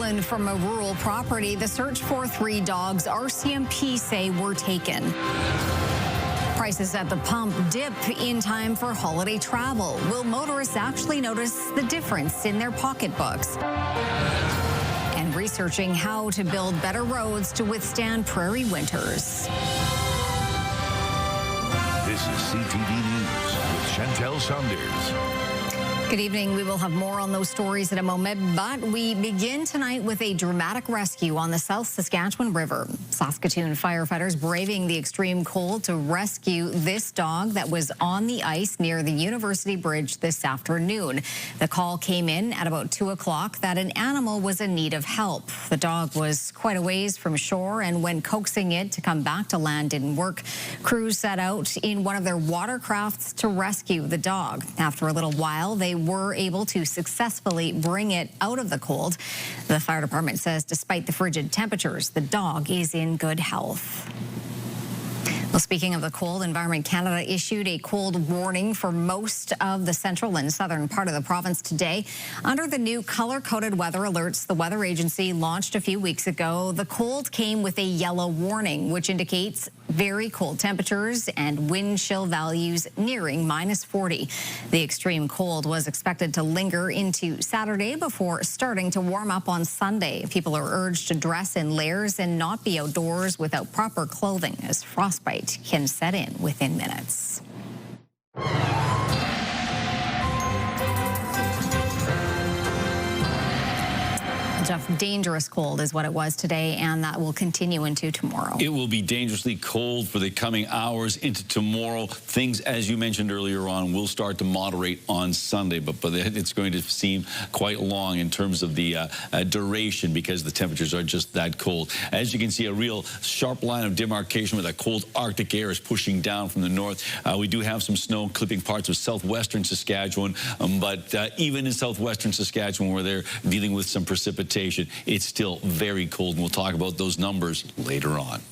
stolen from a rural property. The search for 3 dogs RCMP say were taken. Prices at the pump dip in time for holiday travel. Will motorists actually notice the difference in their pocketbooks? And researching how to build better roads to withstand prairie winters. This is CTV News with Chantel Saunders. Good evening. We will have more on those stories in a moment, but we begin tonight with a dramatic rescue on the South Saskatchewan River. Saskatoon firefighters braving the extreme cold to rescue this dog that was on the ice near the University Bridge this afternoon. The call came in at about 2 o'clock that an animal was in need of help. The dog was quite a ways from shore, and when coaxing it to come back to land didn't work, crews set out in one of their watercrafts to rescue the dog. After a little while, they were able to successfully bring it out of the cold. The fire department says despite the frigid temperatures, the dog is in good health. Well, speaking of the cold, Environment Canada issued a cold warning for most of the central and southern part of the province today. Under the new color-coded weather alerts the weather agency launched a few weeks ago, the cold came with a yellow warning, which indicates very cold temperatures and wind chill values nearing -40. The extreme cold was expected to linger into Saturday before starting to warm up on Sunday. People are urged to dress in layers and not be outdoors without proper clothing, as frostbite can set in within minutes. Jeff, dangerous cold is what it was today, and that will continue into tomorrow. It will be dangerously cold for the coming hours into tomorrow. Things, as you mentioned earlier on, will start to moderate on Sunday, but it's going to seem quite long in terms of the duration because the temperatures are just that cold. As you can see, a real sharp line of demarcation where that cold Arctic air is pushing down from the north. We do have some snow clipping parts of southwestern Saskatchewan, but even in southwestern Saskatchewan where they're dealing with some precipitation, it's still very cold, and we'll talk about those numbers later on.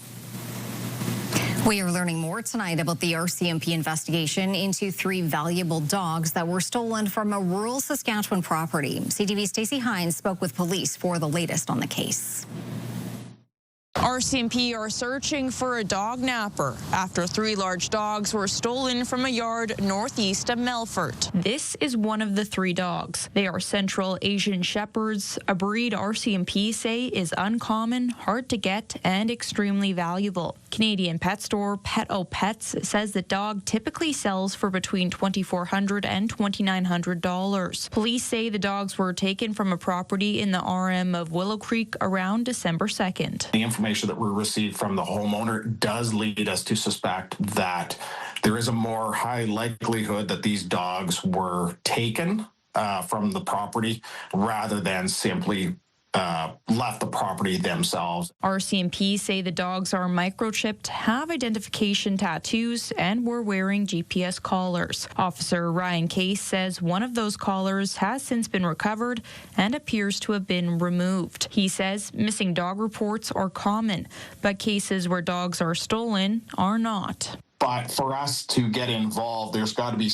We are learning more tonight about the RCMP investigation into 3 valuable dogs that were stolen from a rural Saskatchewan property. CTV's Stacey Hines spoke with police for the latest on the case. RCMP are searching for a dog napper after 3 large dogs were stolen from a yard northeast of Melfort. This is one of the 3 dogs. They are Central Asian Shepherds, a breed RCMP say is uncommon, hard to get, and extremely valuable. Canadian pet store Pet O Pets says the dog typically sells for between $2,400 and $2,900. Police say the dogs were taken from a property in the RM of Willow Creek around December 2nd. The information that we received from the homeowner does lead us to suspect that there is a more high likelihood that these dogs were taken from the property rather than simply left the property themselves. RCMP say the dogs are microchipped, have identification tattoos, and were wearing GPS collars. Officer Ryan Case says one of those collars has since been recovered and appears to have been removed. He says missing dog reports are common, but cases where dogs are stolen are not. But for us to get involved, there's got to be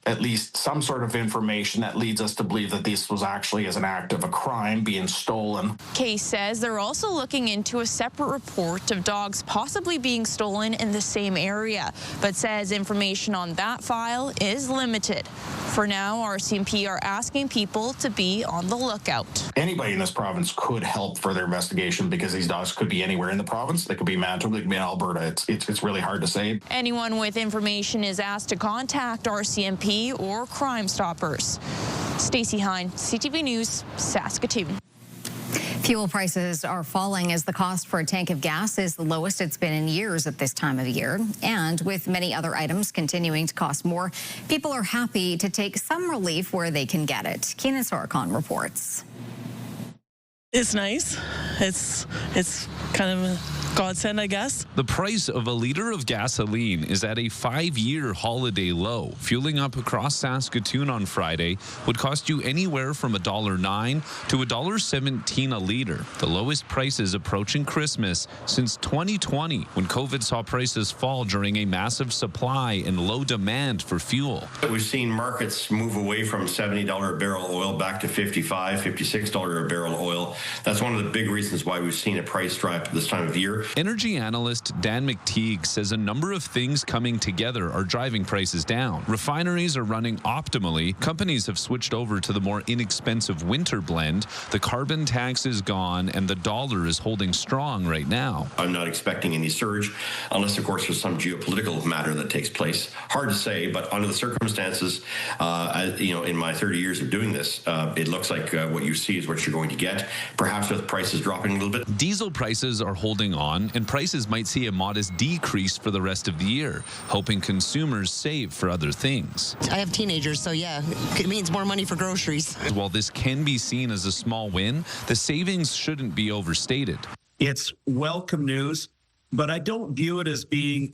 at least some sort of information that leads us to believe that this was actually as an act of a crime being stolen. Case says they're also looking into a separate report of dogs possibly being stolen in the same area, but says information on that file is limited. For now, RCMP are asking people to be on the lookout. Anybody in this province could help further investigation because these dogs could be anywhere in the province. They could be Manitoba, they could be in Alberta. It's really hard to say. Anyone with information is asked to contact RCMP or Crime Stoppers. Stacey Hines, CTV News, Saskatoon. Fuel prices are falling as the cost for a tank of gas is the lowest it's been in years at this time of year. And with many other items continuing to cost more, people are happy to take some relief where they can get it. Keenan Sorokon reports. It's nice. It's kind of godsend, I guess. The price of a liter of gasoline is at a 5-year holiday low. Fueling up across Saskatoon on Friday would cost you anywhere from $1.09 to $1.17 a liter. The lowest prices approaching Christmas since 2020, when COVID saw prices fall during a massive supply and low demand for fuel. We've seen markets move away from $70 a barrel oil back to $55, $56 a barrel oil. That's one of the big reasons why we've seen a price drop this time of year. Energy analyst Dan McTeague says a number of things coming together are driving prices down. Refineries are running optimally. Companies have switched over to the more inexpensive winter blend. The carbon tax is gone, and the dollar is holding strong right now. I'm not expecting any surge, unless, of course, there's some geopolitical matter that takes place. Hard to say, but under the circumstances, in my 30 years of doing this, it looks like what you see is what you're going to get, perhaps with prices dropping a little bit. Diesel prices are holding on, and prices might see a modest decrease for the rest of the year, hoping consumers save for other things. I have teenagers, so yeah, it means more money for groceries. While this can be seen as a small win, the savings shouldn't be overstated. It's welcome news, but I don't view it as being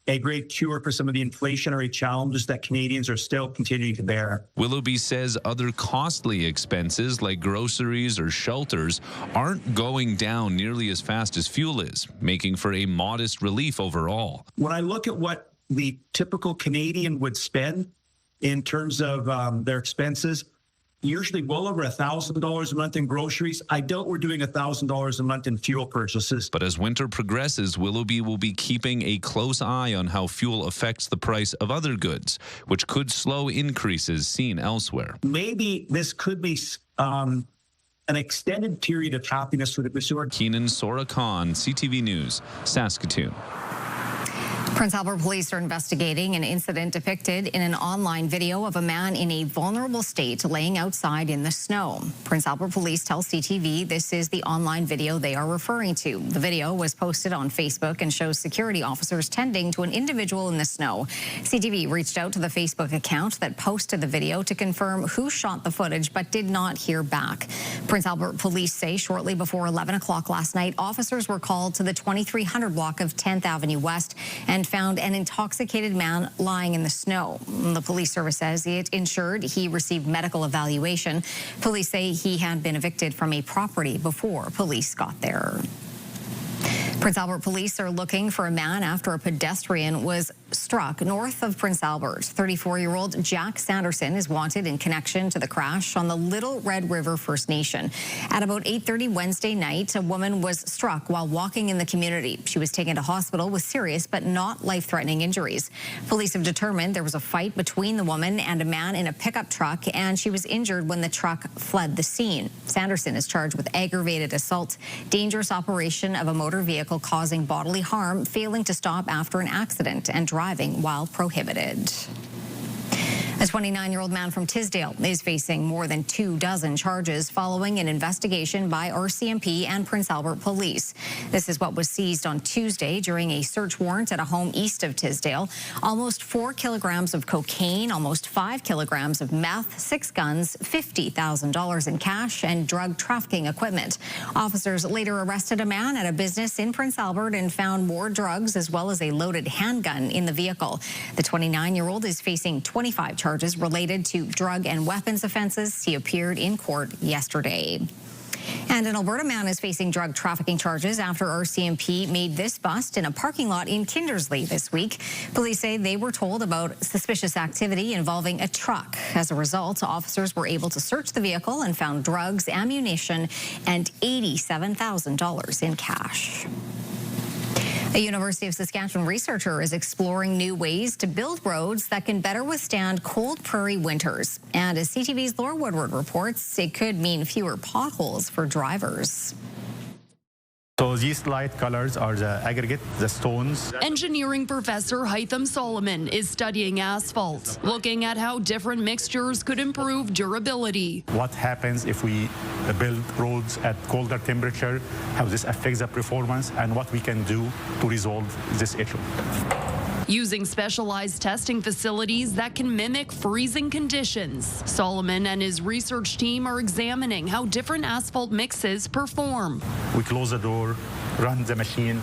a great cure for some of the inflationary challenges that Canadians are still continuing to bear. Willoughby says other costly expenses like groceries or shelters aren't going down nearly as fast as fuel is, making for a modest relief overall. When I look at what the typical Canadian would spend in terms of their expenses, usually well over $1,000 a month in groceries. I doubt we're doing $1,000 a month in fuel purchases. But as winter progresses, Willoughby will be keeping a close eye on how fuel affects the price of other goods, which could slow increases seen elsewhere. Maybe this could be an extended period of happiness for the consumer. Keenan Sora Khan, CTV News, Saskatoon. Prince Albert police are investigating an incident depicted in an online video of a man in a vulnerable state laying outside in the snow. Prince Albert police tell CTV this is the online video they are referring to. The video was posted on Facebook and shows security officers tending to an individual in the snow. CTV reached out to the Facebook account that posted the video to confirm who shot the footage, but did not hear back. Prince Albert police say shortly before 11 o'clock last night, officers were called to the 2300 block of 10th Avenue West and found an intoxicated man lying in the snow. The police service says it ensured he received medical evaluation. Police say he had been evicted from a property before police got there. Prince Albert police are looking for a man after a pedestrian was struck north of Prince Albert. 34-year-old Jack Sanderson is wanted in connection to the crash on the Little Red River First Nation. At about 8:30 Wednesday night, a woman was struck while walking in the community. She was taken to hospital with serious but not life-threatening injuries. Police have determined there was a fight between the woman and a man in a pickup truck, and she was injured when the truck fled the scene. Sanderson is charged with aggravated assault, dangerous operation of a motor vehicle causing bodily harm, failing to stop after an accident, and driving while prohibited. A 29-year-old man from Tisdale is facing more than 24 charges following an investigation by RCMP and Prince Albert police. This is what was seized on Tuesday during a search warrant at a home east of Tisdale. Almost 4 kilograms of cocaine, almost 5 kilograms of meth, 6 guns, $50,000 in cash, and drug trafficking equipment. Officers later arrested a man at a business in Prince Albert and found more drugs as well as a loaded handgun in the vehicle. The 29-year-old is facing 25 charges related to drug and weapons offenses. He appeared in court yesterday. And an Alberta man is facing drug trafficking charges after RCMP made this bust in a parking lot in Kindersley this week. Police say they were told about suspicious activity involving a truck. As a result, officers were able to search the vehicle and found drugs, ammunition, and $87,000 in cash. A University of Saskatchewan researcher is exploring new ways to build roads that can better withstand cold prairie winters. And as CTV's Laura Woodward reports, it could mean fewer potholes for drivers. So these light colors are the aggregate, the stones. Engineering professor Hytham Solomon is studying asphalt, looking at how different mixtures could improve durability. What happens if we build roads at colder temperature, how this affects the performance, and what we can do to resolve this issue. Using specialized testing facilities that can mimic freezing conditions, Solomon and his research team are examining how different asphalt mixes perform. We close the door, run the machine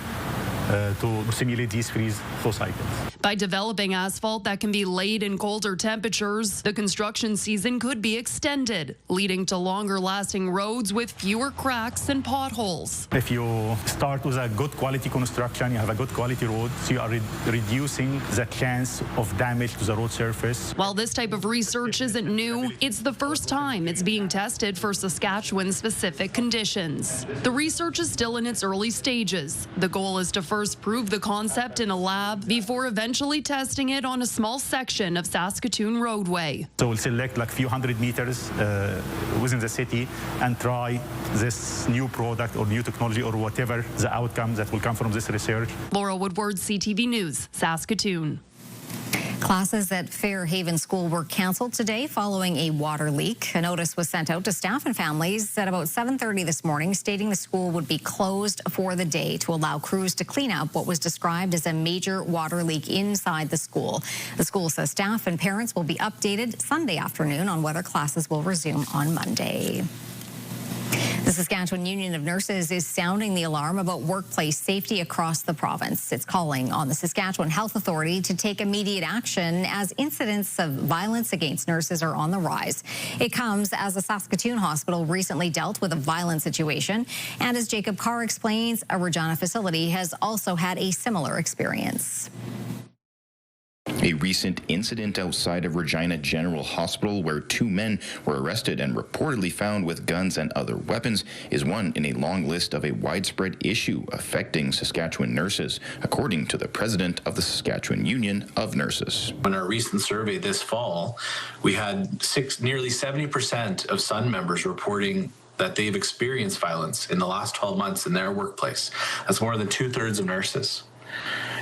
to simulate these freeze flow cycles. By developing asphalt that can be laid in colder temperatures, the construction season could be extended, leading to longer-lasting roads with fewer cracks and potholes. If you start with a good quality construction, you have a good quality road, so you are reducing the chance of damage to the road surface. While this type of research isn't new, it's the first time it's being tested for Saskatchewan-specific conditions. The research is still in its early stages. The goal is to first prove the concept in a lab before eventually testing it on a small section of Saskatoon roadway. So we'll select like a few hundred meters within the city and try this new product or new technology or whatever the outcome that will come from this research. Laura Woodward, CTV News, Saskatoon. Classes at Fairhaven School were canceled today following a water leak. A notice was sent out to staff and families at about 7:30 this morning, stating the school would be closed for the day to allow crews to clean up what was described as a major water leak inside the school. The school says staff and parents will be updated Sunday afternoon on whether classes will resume on Monday. The Saskatchewan Union of Nurses is sounding the alarm about workplace safety across the province. It's calling on the Saskatchewan Health Authority to take immediate action as incidents of violence against nurses are on the rise. It comes as a Saskatoon hospital recently dealt with a violent situation, and as Jacob Carr explains, a Regina facility has also had a similar experience. A recent incident outside of Regina General Hospital where 2 men were arrested and reportedly found with guns and other weapons is one in a long list of a widespread issue affecting Saskatchewan nurses, according to the president of the Saskatchewan Union of Nurses. In our recent survey this fall, we had nearly 70% of SUN members reporting that they've experienced violence in the last 12 months in their workplace. That's more than 2/3 of nurses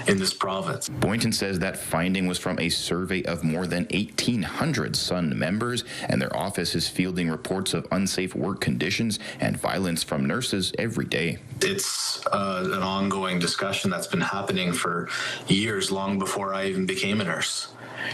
in this province. Boynton says that finding was from a survey of more than 1,800 SUN members, and their office is fielding reports of unsafe work conditions and violence from nurses every day. It's an ongoing discussion that's been happening for years, long before I even became a nurse.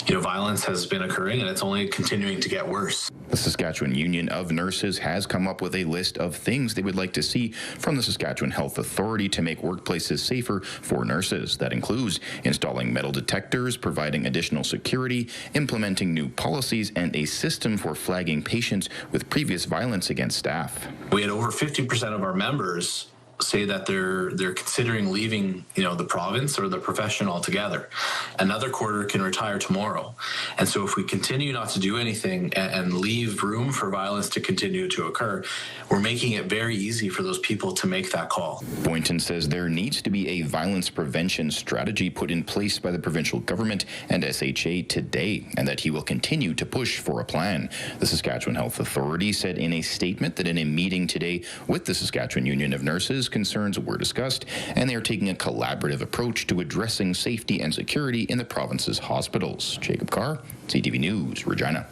You know, violence has been occurring and it's only continuing to get worse. The Saskatchewan Union of Nurses has come up with a list of things they would like to see from the Saskatchewan Health Authority to make workplaces safer for nurses. That includes installing metal detectors, providing additional security, implementing new policies, and a system for flagging patients with previous violence against staff. We had over 50% of our members say that they're considering leaving, the province or the profession altogether. Another quarter can retire tomorrow. And so if we continue not to do anything and leave room for violence to continue to occur, we're making it very easy for those people to make that call. Boynton says there needs to be a violence prevention strategy put in place by the provincial government and SHA today, and that he will continue to push for a plan. The Saskatchewan Health Authority said in a statement that in a meeting today with the Saskatchewan Union of Nurses, concerns were discussed, and they are taking a collaborative approach to addressing safety and security in the province's hospitals. Jacob Carr, CTV News, Regina.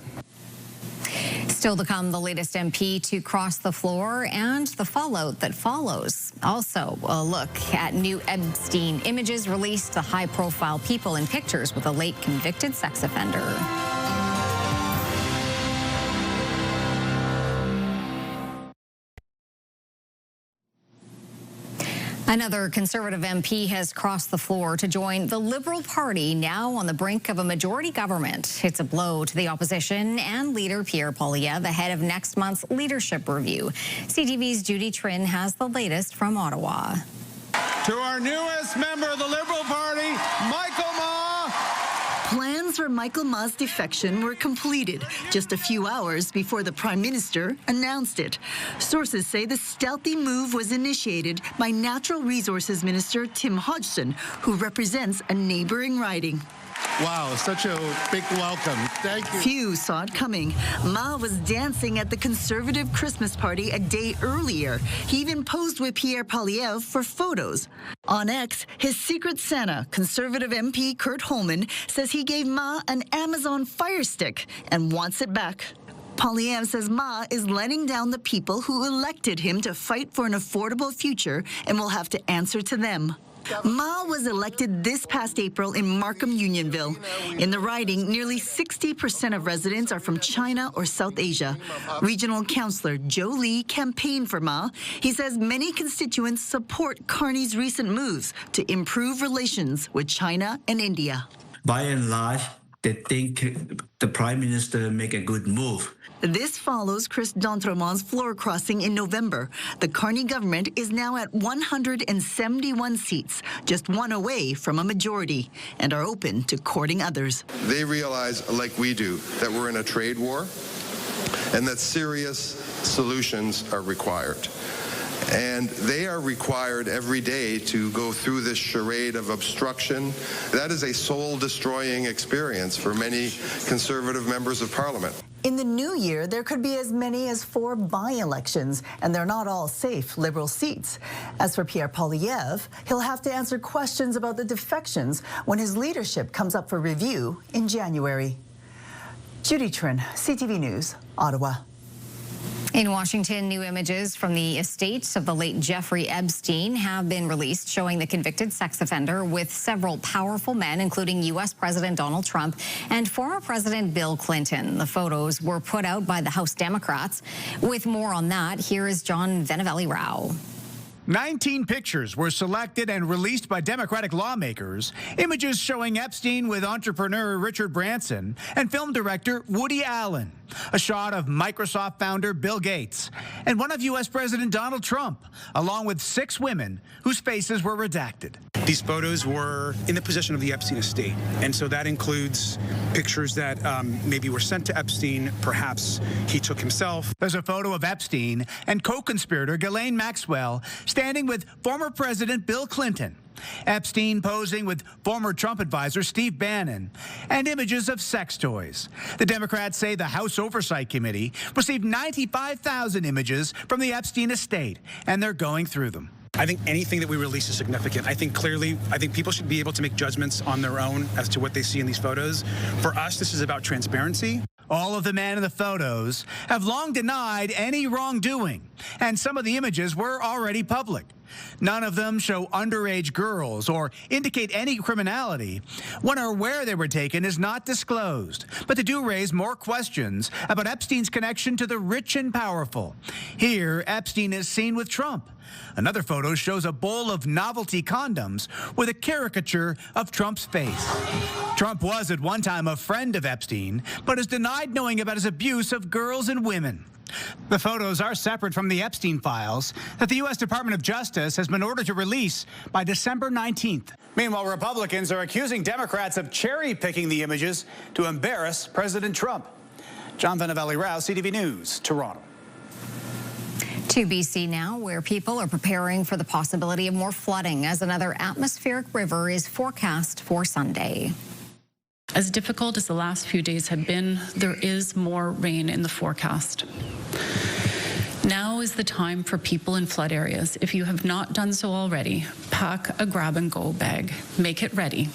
Still to come, the latest MP to cross the floor and the fallout that follows. Also, a look at new Epstein images released to high-profile people in pictures with a late convicted sex offender. Another Conservative MP has crossed the floor to join the Liberal Party, now on the brink of a majority government. It's a blow to the opposition and leader Pierre Poilievre ahead of next month's leadership review. CTV's Judy Trin has the latest from Ottawa. To our newest member of the Liberal Party, Michael Ma. Plans for Michael Ma's defection were completed just a few hours before the Prime Minister announced it. Sources say the stealthy move was initiated by Natural Resources Minister Tim Hodgson, who represents a neighboring riding. Wow, such a big welcome. Thank you. Few saw it coming. Ma was dancing at the Conservative Christmas party a day earlier. He even posed with Pierre Poilievre for photos. On X, his secret Santa, Conservative MP Kurt Holman, says he gave Ma an Amazon Fire Stick and wants it back. Poilievre says Ma is letting down the people who elected him to fight for an affordable future and will have to answer to them. Ma was elected this past April in Markham Unionville. In the riding, nearly 60% of residents are from China or South Asia. Regional Councillor Joe Lee campaigned for Ma. He says many constituents support Carney's recent moves to improve relations with China and India. By and large, they think the Prime Minister make a good move. This follows Chris D'Entremont's floor crossing in November. The Carney government is now at 171 seats, just one away from a majority, and are open to courting others. They realize, like we do, that we're in a trade war and that serious solutions are required. And they are required every day to go through this charade of obstruction. That is a soul-destroying experience for many Conservative members of Parliament. In the new year, there could be as many as 4 by-elections, and they're not all safe Liberal seats. As for Pierre Poilievre, he'll have to answer questions about the defections when his leadership comes up for review in January. Judy Trin, CTV News, Ottawa. In Washington, new images from the estates of the late Jeffrey Epstein have been released, showing the convicted sex offender with several powerful men, including U.S. President Donald Trump and former President Bill Clinton. The photos were put out by the House Democrats. With more on that, here is John Venevelli-Rao. 19 pictures were selected and released by Democratic lawmakers. Images showing Epstein with entrepreneur Richard Branson and film director Woody Allen. A shot of Microsoft founder Bill Gates and one of U.S. President Donald Trump, along with 6 women whose faces were redacted. These photos were in the possession of the Epstein estate, and so that includes pictures that maybe were sent to Epstein, perhaps he took himself. There's a photo of Epstein and co-conspirator Ghislaine Maxwell standing with former President Bill Clinton. Epstein posing with former Trump advisor Steve Bannon, and images of sex toys. The Democrats say the House Oversight Committee received 95,000 images from the Epstein estate, and they're going through them. I think anything that we release is significant. I think people should be able to make judgments on their own as to what they see in these photos. For us, this is about transparency. All of the men in the photos have long denied any wrongdoing, and some of the images were already public. None of them show underage girls or indicate any criminality. When or where they were taken is not disclosed, but they do raise more questions about Epstein's connection to the rich and powerful. Here, Epstein is seen with Trump. Another photo shows a bowl of novelty condoms with a caricature of Trump's face. Trump was at one time a friend of Epstein, but has denied knowing about his abuse of girls and women. The photos are separate from the Epstein files that the U.S. Department of Justice has been ordered to release by December 19th. Meanwhile, Republicans are accusing Democrats of cherry-picking the images to embarrass President Trump. John Venevelli-Rao, CTV News, Toronto. To BC now, where people are preparing for the possibility of more flooding as another atmospheric river is forecast for Sunday. As difficult as the last few days have been, there is more rain in the forecast. Now is the time for people in flood areas. If you have not done so already, pack a grab-and-go bag. Make it ready.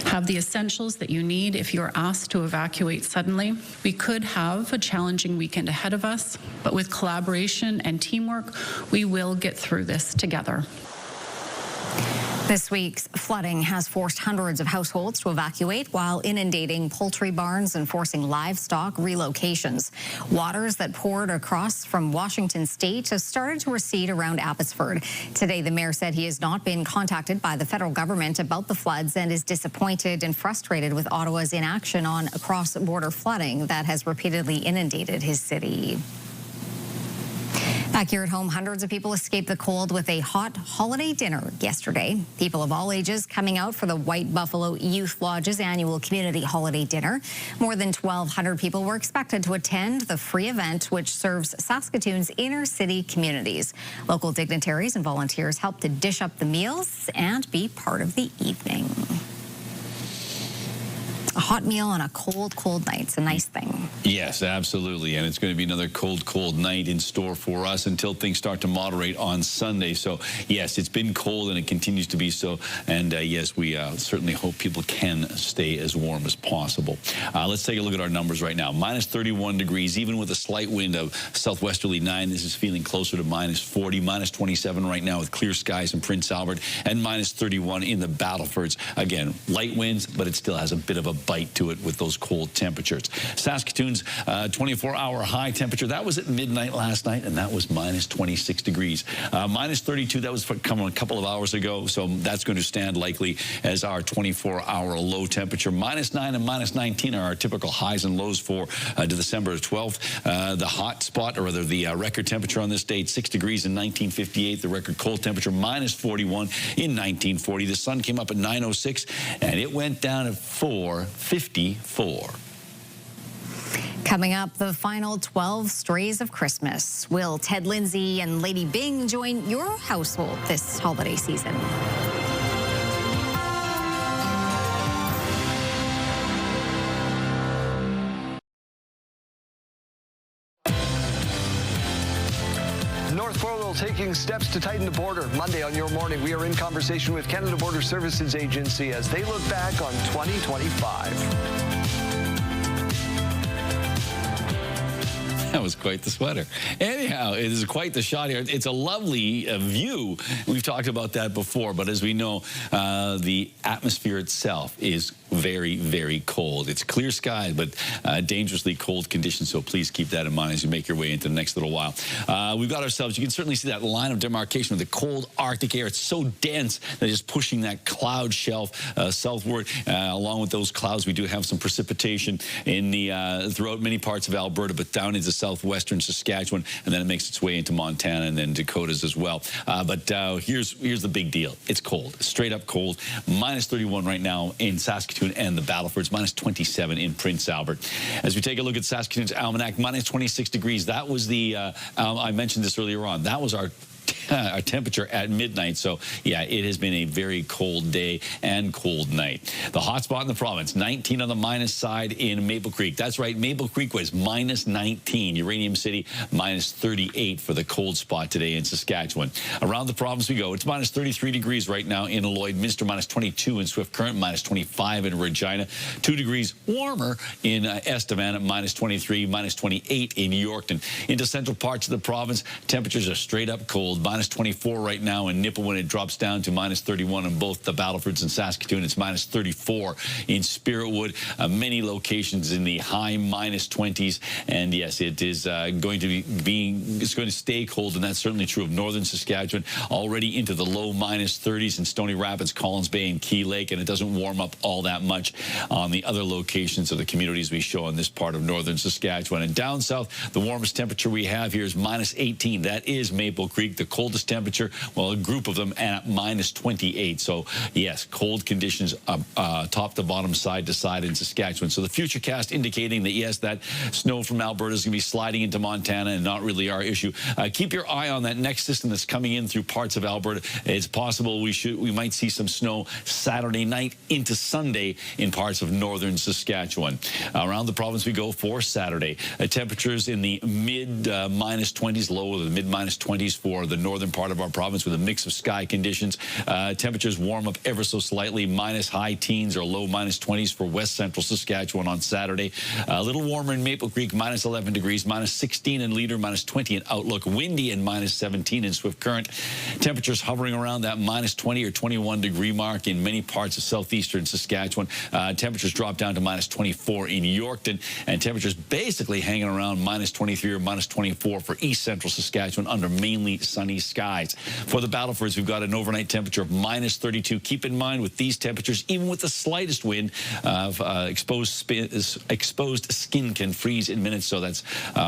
Have the essentials that you need if you are asked to evacuate suddenly. We could have a challenging weekend ahead of us, but with collaboration and teamwork, we will get through this together. This week's flooding has forced hundreds of households to evacuate while inundating poultry barns and forcing livestock relocations. Waters that poured across from Washington state have started to recede around Abbotsford. Today, the mayor said he has not been contacted by the federal government about the floods and is disappointed and frustrated with Ottawa's inaction on cross-border flooding that has repeatedly inundated his city. Back here at home, hundreds of people escaped the cold with a hot holiday dinner yesterday. People of all ages coming out for the White Buffalo Youth Lodge's annual community holiday dinner. More than 1,200 people were expected to attend the free event, which serves Saskatoon's inner city communities. Local dignitaries and volunteers helped to dish up the meals and be part of the evening. a hot meal on a cold, cold night. It's a nice thing. Yes, absolutely. And it's going to be another cold, cold night in store for us until things start to moderate on Sunday. So, yes, it's been cold and it continues to be so. And, yes, we certainly hope people can stay as warm as possible. Let's take a look at our numbers right now. Minus 31 degrees, even with a slight wind of southwesterly 9. This is feeling closer to minus 40, minus 27 right now with clear skies in Prince Albert, and minus 31 in the Battlefords. Again, light winds, but it still has a bit of a bite to it with those cold temperatures. Saskatoon's 24-hour high temperature, that was at midnight last night, and that was minus 26 degrees. Minus 32, that was coming a couple of hours ago, so that's going to stand likely as our 24-hour low temperature. Minus 9 and minus 19 are our typical highs and lows for December 12th. The hot spot, or rather the record temperature on this date, 6 degrees in 1958. The record cold temperature, minus 41 in 1940. The sun came up at 9:06, and it went down at 4:54. Coming up, the final 12 strays of Christmas. Will Ted Lindsay and Lady Bing join your household this holiday season? North Portal taking steps to tighten the border. Monday on Your Morning, we are in conversation with Canada Border Services Agency as they look back on 2025. That was quite the sweater. Anyhow, it is quite the shot here. It's a lovely view. We've talked about that before, but as we know, the atmosphere itself is very, very cold. It's clear skies, but dangerously cold conditions, so please keep that in mind as you make your way into the next little while. We've got ourselves, you can certainly see that line of demarcation with the cold Arctic air. It's so dense that it's pushing that cloud shelf southward. Along with those clouds, we do have some precipitation in the throughout many parts of Alberta, but down into southwestern Saskatchewan, and then it makes its way into Montana and then Dakotas as well. But here's the big deal. It's cold, straight up cold. Minus 31 right now in Saskatoon and the Battlefords, minus 27 in Prince Albert. As we take a look at Saskatoon's almanac, minus 26 degrees. That was the, I mentioned this earlier on, that was our temperature at midnight. So yeah, it has been a very cold day and cold night. The hot spot in the province, 19 on the minus side in Maple Creek. That's right, Maple Creek was minus 19. Uranium City, minus 38 for the cold spot today in Saskatchewan. Around the province we go. It's minus 33 degrees right now in Lloydminster, minus 22 in Swift Current, minus 25 in Regina, 2 degrees warmer in Estevan at minus 23, minus 28 in Yorkton. Into central parts of the province, temperatures are straight up cold. Minus 24 right now in Nipawin. It drops down to minus 31 in both the Battlefords and Saskatoon. It's minus 34 in Spiritwood. Many locations in the high minus 20s. And yes, it is going to stay cold, and that's certainly true of northern Saskatchewan. Already into the low minus 30s in Stony Rapids, Collins Bay, and Key Lake, and it doesn't warm up all that much on the other locations of the communities we show in this part of northern Saskatchewan. And down south, the warmest temperature we have here is minus 18. That is Maple Creek. The coldest temperature, well, a group of them at minus 28. So yes, cold conditions top to bottom, side to side in Saskatchewan. So the futurecast indicating that yes, that snow from Alberta is going to be sliding into Montana and not really our issue. Keep your eye on that next system that's coming in through parts of Alberta. It's possible we might see some snow Saturday night into Sunday in parts of northern Saskatchewan. Around the province we go for Saturday. Temperatures in the mid minus 20s, low to the mid minus 20s for the northern part of our province with a mix of sky conditions. Temperatures warm up ever so slightly, minus high teens or low minus 20s for west central Saskatchewan on Saturday. A little warmer in Maple Creek, minus 11 degrees, minus 16 in Leader, minus 20 in Outlook, windy and minus 17 in Swift Current. Temperatures hovering around that minus 20 or 21 degree mark in many parts of southeastern Saskatchewan. Temperatures drop down to minus 24 in Yorkton, and temperatures basically hanging around minus 23 or minus 24 for east central Saskatchewan under mainly sunny skies. For the Battlefords, we've got an overnight temperature of minus 32. Keep in mind with these temperatures, even with the slightest wind, exposed skin can freeze in minutes, so that's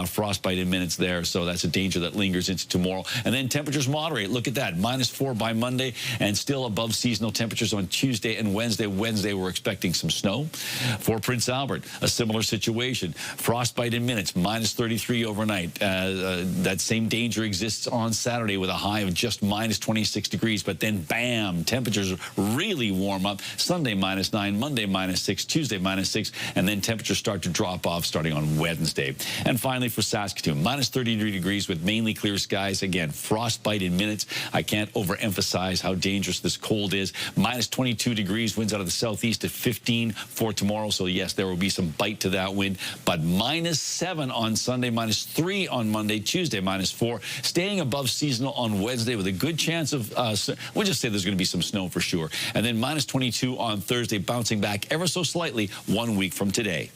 frostbite in minutes there, so that's a danger that lingers into tomorrow. And then temperatures moderate. Look at that, minus 4 by Monday, and still above seasonal temperatures on Tuesday and Wednesday. Wednesday, we're expecting some snow. For Prince Albert, a similar situation. Frostbite in minutes, minus 33 overnight. That same danger exists on Saturday. Saturday with a high of just minus 26 degrees, but then bam, temperatures really warm up. Sunday -9, Monday -6, Tuesday -6, and then temperatures start to drop off starting on Wednesday. And finally for Saskatoon, minus 33 degrees with mainly clear skies. Again, frostbite in minutes. I can't overemphasize how dangerous this cold is. Minus 22 degrees, winds out of the southeast at 15 for tomorrow. So yes, there will be some bite to that wind, but -7 on Sunday, -3 on Monday, Tuesday -4, staying above seasonal on Wednesday with a good chance of, we'll just say there's going to be some snow for sure. And then -22 on Thursday, bouncing back ever so slightly 1 week from today.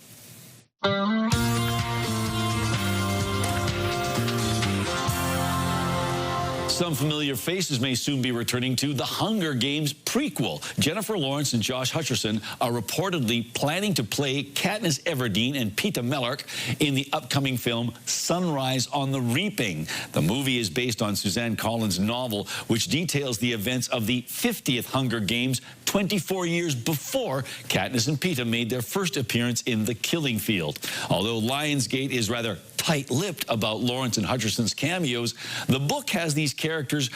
Some familiar faces may soon be returning to The Hunger Games prequel. Jennifer Lawrence and Josh Hutcherson are reportedly planning to play Katniss Everdeen and Peeta Mellark in the upcoming film Sunrise on the Reaping. The movie is based on Suzanne Collins' novel, which details the events of the 50th Hunger Games 24 years before Katniss and Peeta made their first appearance in the killing field. Although Lionsgate is rather tight-lipped about Lawrence and Hutcherson's cameos, the book has these characters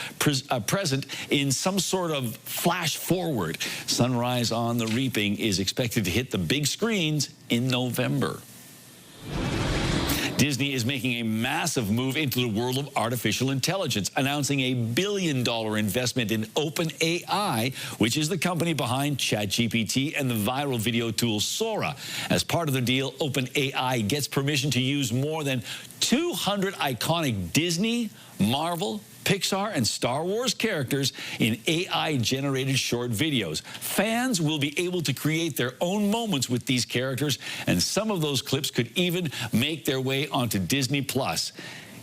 present in some sort of flash forward. Sunrise on the Reaping is expected to hit the big screens in November. Disney is making a massive move into the world of artificial intelligence, announcing a $1 billion investment in OpenAI, which is the company behind ChatGPT and the viral video tool Sora. As part of the deal, OpenAI gets permission to use more than 200 iconic Disney, Marvel, Pixar, and Star Wars characters in AI-generated short videos. Fans will be able to create their own moments with these characters, and some of those clips could even make their way onto Disney+.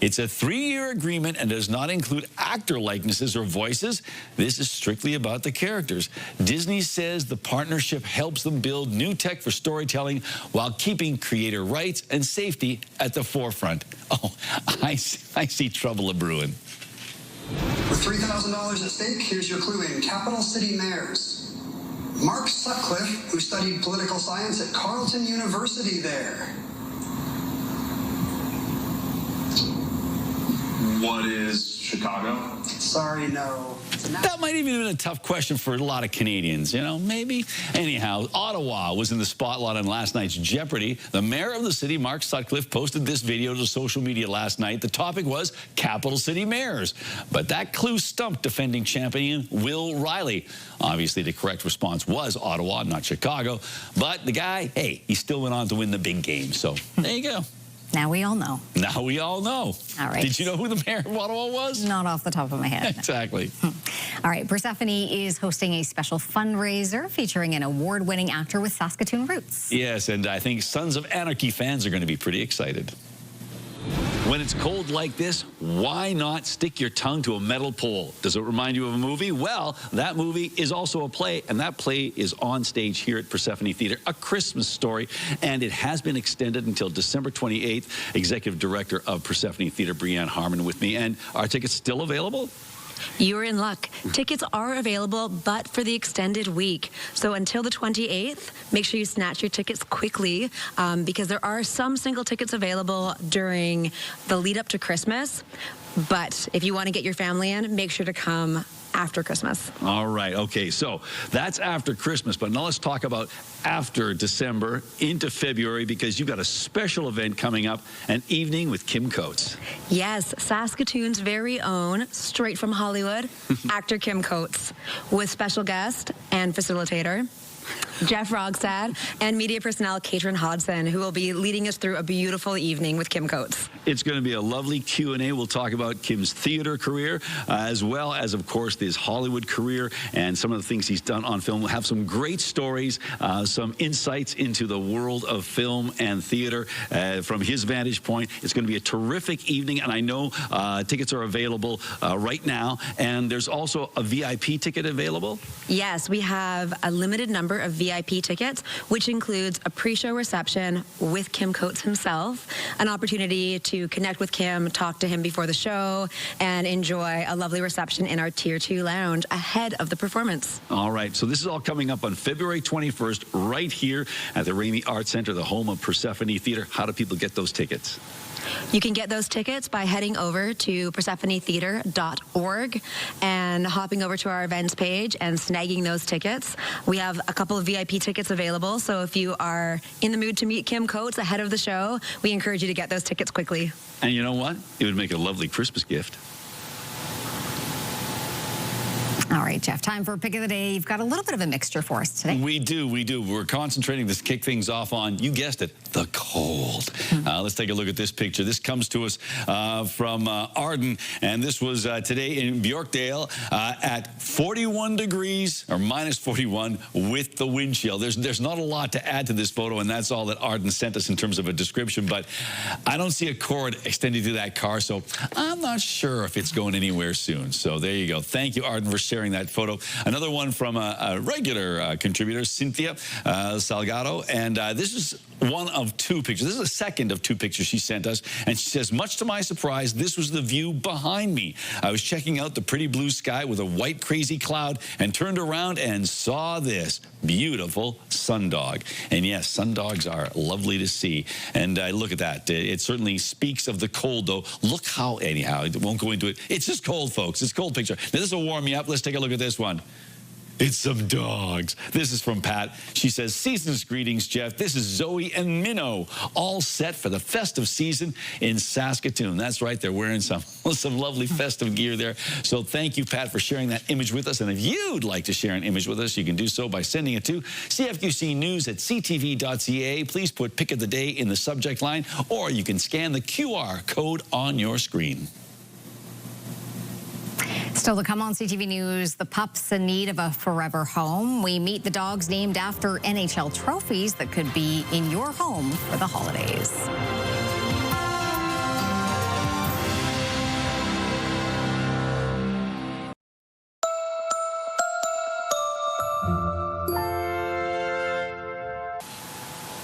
It's a 3-year agreement and does not include actor likenesses or voices. This is strictly about the characters. Disney says the partnership helps them build new tech for storytelling while keeping creator rights and safety at the forefront. Oh, I see trouble a-brewing. With $3,000 at stake, here's your clue in capital city mayors. Mark Sutcliffe, who studied political science at Carleton University there. What is Chicago? Sorry, no. That might even have been a tough question for a lot of Canadians, you know, maybe. Anyhow, Ottawa was in the spotlight on last night's Jeopardy. The mayor of the city, Mark Sutcliffe, posted this video to social media last night. The topic was capital city mayors. But that clue stumped defending champion Will Riley. Obviously, the correct response was Ottawa, not Chicago. But the guy, hey, he still went on to win the big game. So there you go. Now we all know. Now we all know. All right. Did you know who the mayor of Ottawa was? Not off the top of my head. Exactly. All right. Persephone is hosting a special fundraiser featuring an award-winning actor with Saskatoon roots. Yes, and I think Sons of Anarchy fans are going to be pretty excited. When it's cold like this, why not stick your tongue to a metal pole? Does it remind you of a movie? Well, that movie is also a play, and that play is on stage here at Persephone Theatre, A Christmas Story, and it has been extended until December 28th. Executive Director of Persephone Theatre, Brianne Harmon, with me. And are tickets still available? You're in luck. Tickets are available, but for the extended week. So until the 28th, make sure you snatch your tickets quickly because there are some single tickets available during the lead up to Christmas. But if you want to get your family in, make sure to come after Christmas. All right. Okay. So that's after Christmas. But now let's talk about after December into February, because you've got a special event coming up, an evening with Kim Coates. Yes, Saskatoon's very own, straight from Hollywood, actor Kim Coates, with special guest and facilitator Jeff Rogstad, and media personnel Katrin Hodson, who will be leading us through a beautiful evening with Kim Coates. It's going to be a lovely Q&A. We'll talk about Kim's theater career, as well as, of course, his Hollywood career and some of the things he's done on film. We'll have some great stories, some insights into the world of film and theater from his vantage point. It's going to be a terrific evening, and I know tickets are available right now. And there's also a VIP ticket available? Yes, we have a limited number of VIP tickets, which includes a pre-show reception with Kim Coates himself, an opportunity to connect with Kim, talk to him before the show, and enjoy a lovely reception in our Tier 2 lounge ahead of the performance. All right, so this is all coming up on February 21st right here at the Ramey Arts Center, the home of Persephone Theatre. How do people get those tickets? You can get those tickets by heading over to PersephoneTheatre.org and hopping over to our events page and snagging those tickets. We have a couple of VIP tickets available, so if you are in the mood to meet Kim Coates ahead of the show, we encourage you to get those tickets quickly. And you know what? It would make a lovely Christmas gift. All right, Jeff, time for Pick of the Day. You've got a little bit of a mixture for us today. We do. We're concentrating to kick things off on, you guessed it, the cold. Let's take a look at this picture. This comes to us from Arden, and this was today in Bjorkdale at 41 degrees, or minus 41, with the wind chill. There's not a lot to add to this photo, and that's all that Arden sent us in terms of a description, but I don't see a cord extending to that car, so I'm not sure if it's going anywhere soon. So there you go. Thank you, Arden, for sharing that photo. Another one from a regular contributor, Cynthia Salgado, and this is one of two pictures. This is the second of two pictures she sent us, and she says, much to my surprise, this was the view behind me. I was checking out the pretty blue sky with a white crazy cloud and turned around and saw this beautiful sundog. And yes, sundogs are lovely to see. And look at that. It certainly speaks of the cold, though. Look how, anyhow, it won't go into it. It's just cold, folks. It's a cold picture. Now, this will warm me up. Let's take a look at this one. It's some dogs. This is from Pat. She says, season's greetings, Jeff. This is Zoe and Minnow, all set for the festive season in Saskatoon. That's right. They're wearing some lovely festive gear there. So thank you, Pat, for sharing that image with us. And if you'd like to share an image with us, you can do so by sending it to cfqcnews@ctv.ca. Please put Pick of the Day in the subject line, or you can scan the QR code on your screen. Still to come on CTV News, the pups in need of a forever home. We meet the dogs named after NHL trophies that could be in your home for the holidays.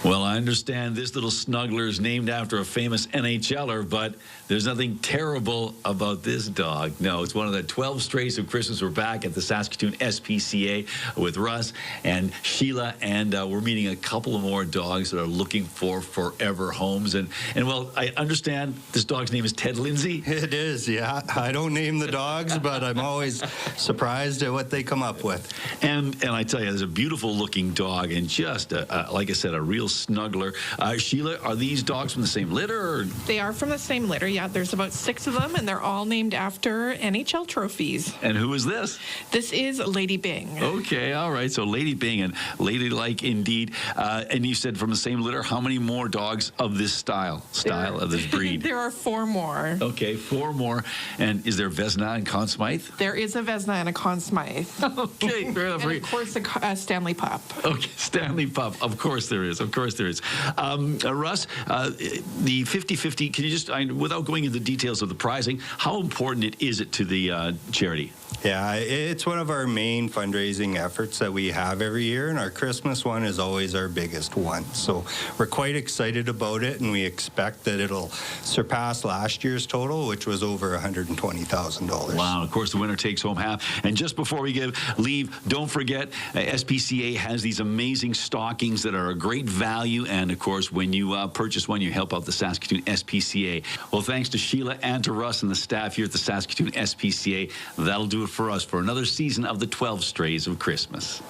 Well, I understand this little snuggler is named after a famous NHLer, but there's nothing terrible about this dog. No, it's one of the 12 strays of Christmas. We're back at the Saskatoon SPCA with Russ and Sheila, and we're meeting a couple of more dogs that are looking for forever homes. And well, I understand this dog's name is Ted Lindsay. It is, yeah. I don't name the dogs, but I'm always surprised at what they come up with. And I tell you, there's a beautiful looking dog, and just, like I said, a real snuggler. Sheila, are these dogs from the same litter? Or? They are from the same litter, yeah. There's about 6 of them, and they're all named after NHL trophies. And who is this? This is Lady Bing. Okay, all right. So Lady Bing, and ladylike indeed. And you said from the same litter, how many more dogs of this style of this breed? There are 4 more. Okay, 4 more. And is there Vesna and Conn Smythe? There is a Vesna and a Conn Smythe. Okay, fair enough. And of course, a Stanley Pup. Okay, Stanley Pup. Of course there is. Of course there is. Russ, the 50-50, can you just, without going into the details of the prizing, how important is it to the charity? Yeah, it's one of our main fundraising efforts that we have every year, and our Christmas one is always our biggest one. So we're quite excited about it, and we expect that it'll surpass last year's total, which was over $120,000. Wow, of course, the winner takes home half. And just before we leave, don't forget, SPCA has these amazing stockings that are a great value, and of course, when you purchase one, you help out the Saskatoon SPCA. Well, thanks to Sheila and to Russ and the staff here at the Saskatoon SPCA. That'll do it for us for another season of the 12 Strays of Christmas.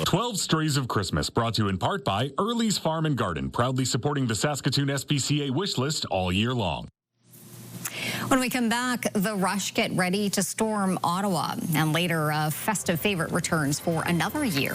12 Strays of Christmas, brought to you in part by Early's Farm and Garden, proudly supporting the Saskatoon SPCA wish list all year long. When we come back, the Rush get ready to storm Ottawa, and later a festive favorite returns for another year.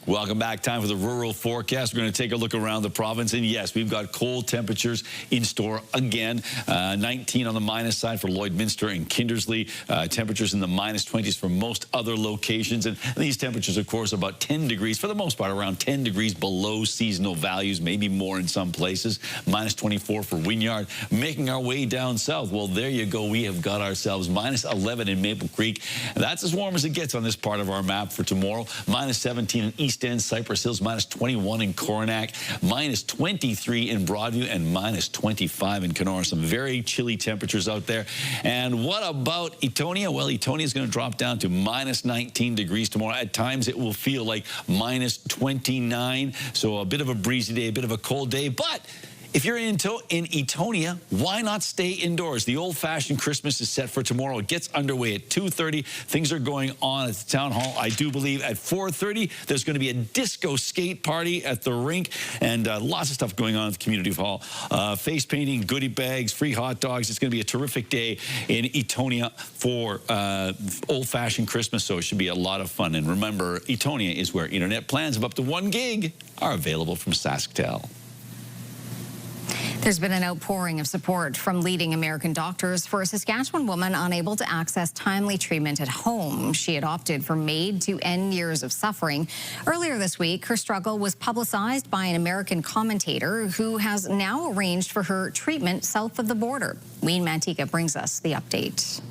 Welcome back. Time for the rural forecast. We're going to take a look around the province. And yes, we've got cold temperatures in store again. 19 on the minus side for Lloydminster and Kindersley. Temperatures in the minus 20s for most other locations. And these temperatures, of course, about 10 degrees, for the most part, around 10 degrees below seasonal values, maybe more in some places. Minus 24 for Wynyard. Making our way down south. Well, there you go. We have got ourselves minus 11 in Maple Creek. That's as warm as it gets on this part of our map for tomorrow. Minus 17 in East East End, Cypress Hills, -21 in Coronach, -23 in Broadview, and -25 in Kenora. Some very chilly temperatures out there. And what about Etonia? Well, Etonia is going to drop down to -19 degrees tomorrow. At times, it will feel like -29. So a bit of a breezy day, a bit of a cold day. But if you're in Etonia, why not stay indoors? The old-fashioned Christmas is set for tomorrow. It gets underway at 2:30. Things are going on at the town hall. I do believe at 4:30, there's going to be a disco skate party at the rink, and lots of stuff going on at the community hall. Face painting, goodie bags, free hot dogs. It's going to be a terrific day in Etonia for old-fashioned Christmas, so it should be a lot of fun. And remember, Etonia is where internet plans of up to 1 gig are available from SaskTel. There's been an outpouring of support from leading American doctors for a Saskatchewan woman unable to access timely treatment at home. She had opted for MAID to end years of suffering. Earlier this week, her struggle was publicized by an American commentator who has now arranged for her treatment south of the border. Wayne Mantika brings us the update.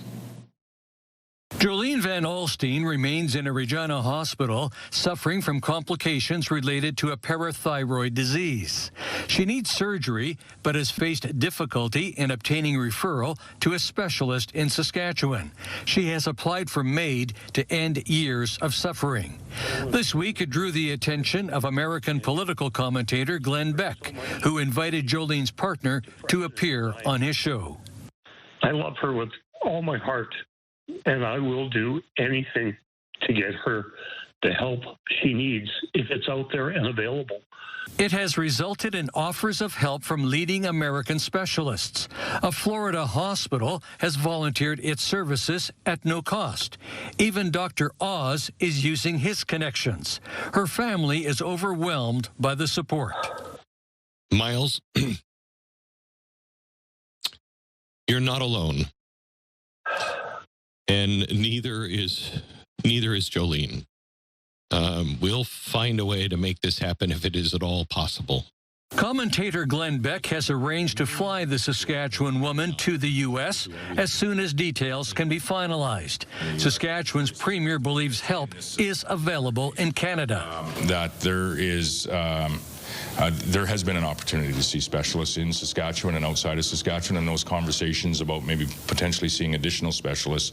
Jolene Van Alstine remains in a Regina hospital suffering from complications related to a parathyroid disease. She needs surgery but has faced difficulty in obtaining referral to a specialist in Saskatchewan. She has applied for MAID to end years of suffering. This week it drew the attention of American political commentator Glenn Beck, who invited Jolene's partner to appear on his show. I love her with all my heart, and I will do anything to get her the help she needs if it's out there and available. It has resulted in offers of help from leading American specialists. A Florida hospital has volunteered its services at no cost. Even Dr. Oz is using his connections. Her family is overwhelmed by the support. Miles, you're not alone. And neither is Jolene. We'll find a way to make this happen if it is at all possible. Commentator Glenn Beck has arranged to fly the Saskatchewan woman to the U.S. as soon as details can be finalized. Saskatchewan's premier believes help is available in Canada. That there has been an opportunity to see specialists in Saskatchewan and outside of Saskatchewan, and those conversations about maybe potentially seeing additional specialists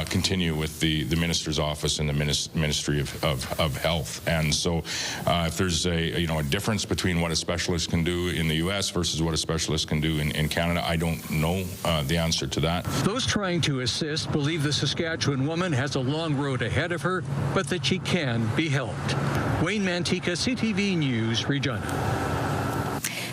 continue with the Minister's Office and the Ministry of Health. And so if there's a difference between what a specialist can do in the U.S. versus what a specialist can do in Canada, I don't know the answer to that. Those trying to assist believe the Saskatchewan woman has a long road ahead of her, but that she can be helped. Wayne Mantika, CTV News, Regina.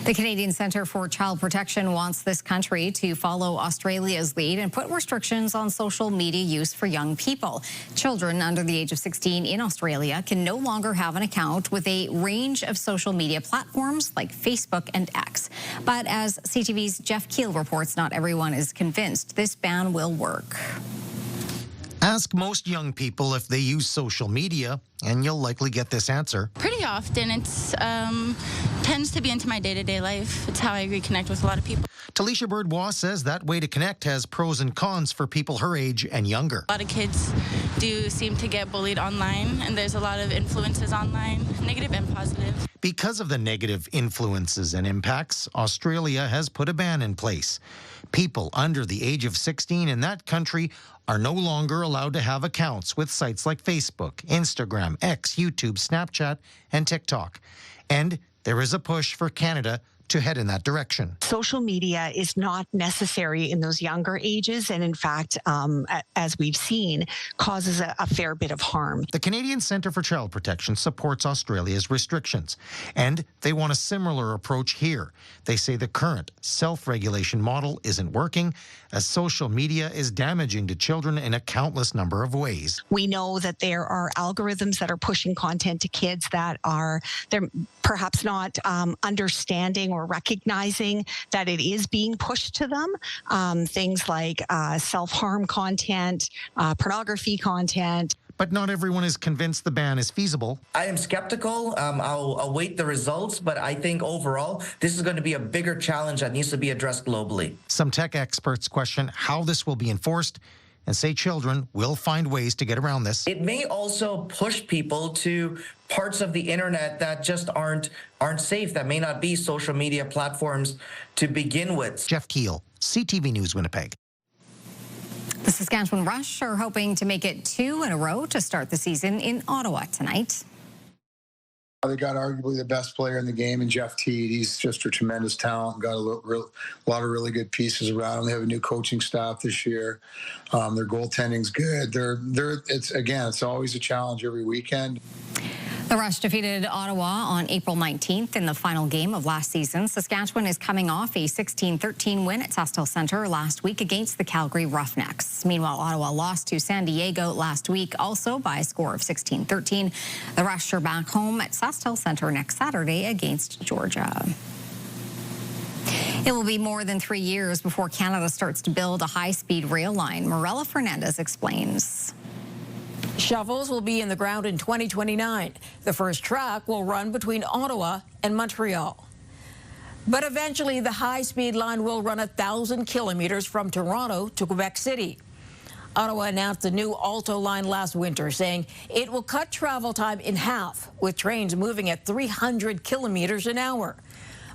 The Canadian Centre for Child Protection wants this country to follow Australia's lead and put restrictions on social media use for young people. Children under the age of 16 in Australia can no longer have an account with a range of social media platforms like Facebook and X. But as CTV's Jeff Keel reports, not everyone is convinced this ban will work. Ask most young people if they use social media, and you'll likely get this answer. Pretty often. It's tends to be into my day-to-day life. It's how I reconnect with a lot of people. Talisha Birdbois says that way to connect has pros and cons for people her age and younger. A lot of kids do seem to get bullied online, and there's a lot of influences online, negative and positive. Because of the negative influences and impacts, Australia has put a ban in place. People under the age of 16 in that country are no longer allowed to have accounts with sites like Facebook, Instagram, X, YouTube, Snapchat, and TikTok. And there is a push for Canada to head in that direction. Social media is not necessary in those younger ages, and in fact, as we've seen, causes a fair bit of harm. The Canadian Centre for Child Protection supports Australia's restrictions, and they want a similar approach here. They say the current self-regulation model isn't working, as social media is damaging to children in a countless number of ways. We know that there are algorithms that are pushing content to kids that they're perhaps not understanding or recognizing that it is being pushed to them. Things like self-harm content, pornography content. But not everyone is convinced the ban is feasible. I am skeptical. I'll await the results, but I think overall, this is going to be a bigger challenge that needs to be addressed globally. Some tech experts question how this will be enforced, and say children will find ways to get around this. It may also push people to parts of the internet that just aren't safe, that may not be social media platforms to begin with. Jeff Keel, CTV News, Winnipeg. The Saskatchewan Rush are hoping to make it 2 in a row to start the season in Ottawa tonight. They got arguably the best player in the game in Jeff Teed. He's just a tremendous talent. Got a lot of really good pieces around him. They have a new coaching staff this year. Their goaltending's good. It's always a challenge every weekend. The Rush defeated Ottawa on April 19th in the final game of last season. Saskatchewan is coming off a 16-13 win at Sask Centre last week against the Calgary Roughnecks. Meanwhile, Ottawa lost to San Diego last week, also by a score of 16-13. The Rush are back home at Sask Centre next Saturday against Georgia. It will be more than 3 years before Canada starts to build a high-speed rail line. Marella Fernandez explains. Shovels will be in the ground in 2029. The first track will run between Ottawa and Montreal. But eventually, the high-speed line will run 1,000 kilometers from Toronto to Quebec City. Ottawa announced the new Alto line last winter, saying it will cut travel time in half, with trains moving at 300 kilometers an hour.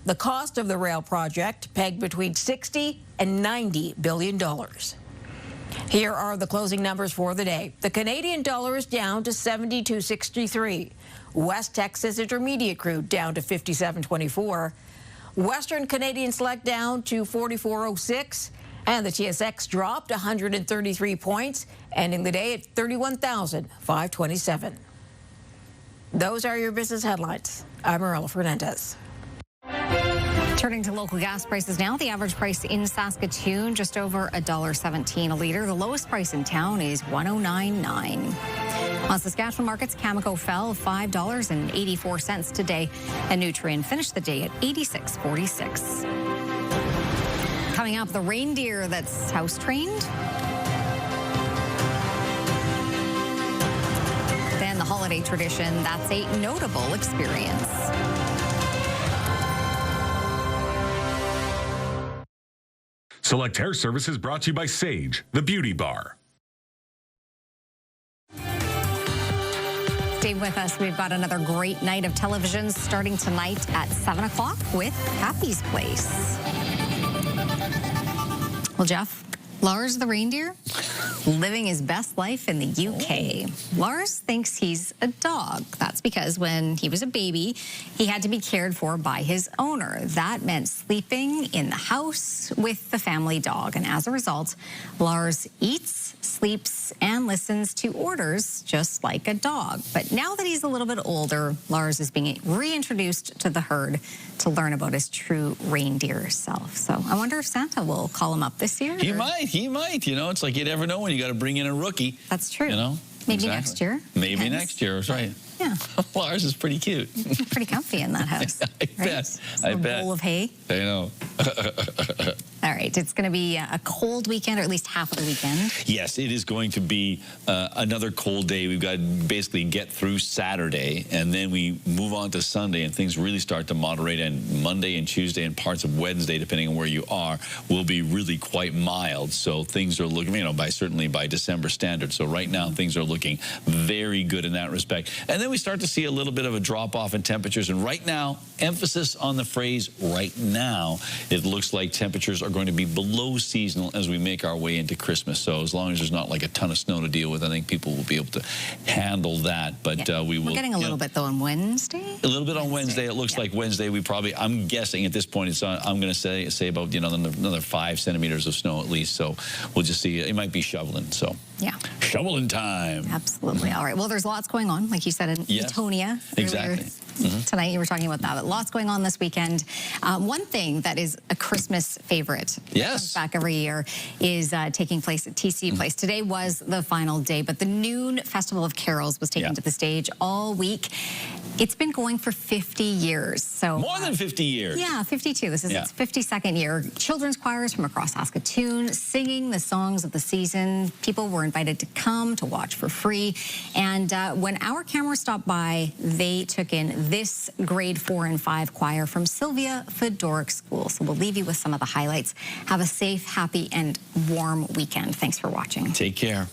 The cost of the rail project pegged between $60 and $90 billion. Here are the closing numbers for the day. The Canadian dollar is down to 72.63. West Texas Intermediate crude down to 57.24. Western Canadian Select down to 44.06. And the TSX dropped 133 points, ending the day at 31,527. Those are your business headlines. I'm Marella Fernandez. Turning to local gas prices now, the average price in Saskatoon just over $1.17 a litre. The lowest price in town is $1.099. On Saskatchewan markets, Cameco fell $5.84 today, and Nutrien finished the day at $86.46. Coming up, the reindeer that's house trained. Then the holiday tradition that's a notable experience. Select Hair Services brought to you by Sage, the beauty bar. Stay with us. We've got another great night of television starting tonight at 7 o'clock with Happy's Place. Well, Jeff, Lars the reindeer, living his best life in the UK. Lars thinks he's a dog. That's because when he was a baby, he had to be cared for by his owner. That meant sleeping in the house with the family dog. And as a result, Lars eats, sleeps, and listens to orders just like a dog. But now that he's a little bit older, Lars is being reintroduced to the herd to learn about his true reindeer self. So I wonder if Santa will call him up this year. He might. You know, it's like you never know when you got to bring in a rookie. That's true. You know? Maybe Exactly. next year. Maybe next year, right. Yeah. Lars is pretty cute. Pretty comfy in that house. I bet. I bet. Bowl of hay. I know. All right. It's going to be a cold weekend, or at least half of the weekend. Yes, it is going to be another cold day. We've got to basically get through Saturday, and then we move on to Sunday, and things really start to moderate. And Monday and Tuesday and parts of Wednesday, depending on where you are, will be really quite mild. So things are looking, certainly by December standards. So right now, things are looking very good in that respect. And then we start to see a little bit of a drop-off in temperatures. And right now, emphasis on the phrase right now, it looks like temperatures are going to be below seasonal as we make our way into Christmas. So as long as there's not like a ton of snow to deal with, I think people will be able to handle that. But we will. We're getting a little bit, though, on Wednesday. A little bit on Wednesday. It looks like Wednesday we probably, I'm guessing at this point, it's I'm going to say about, another 5 centimeters of snow at least. So we'll just see. It might be shoveling. So yeah. Shoveling time. Absolutely. All right. Well, there's lots going on, like you said, in Etonia. Exactly. Tonight you were talking about that, but lots going on this weekend. One thing that is a Christmas favorite, comes back every year, is taking place at TC Place. Today was the final day, but the noon Festival of Carols was taken to the stage all week. It's been going for 50 years. So more than 50 years. Yeah, 52. This is its 52nd year. Children's choirs from across Saskatoon singing the songs of the season. People were invited to come to watch for free. And when our camera stopped by, they took in this grade 4 and 5 choir from Sylvia Fedoric School. So we'll leave you with some of the highlights. Have a safe, happy, and warm weekend. Thanks for watching. Take care.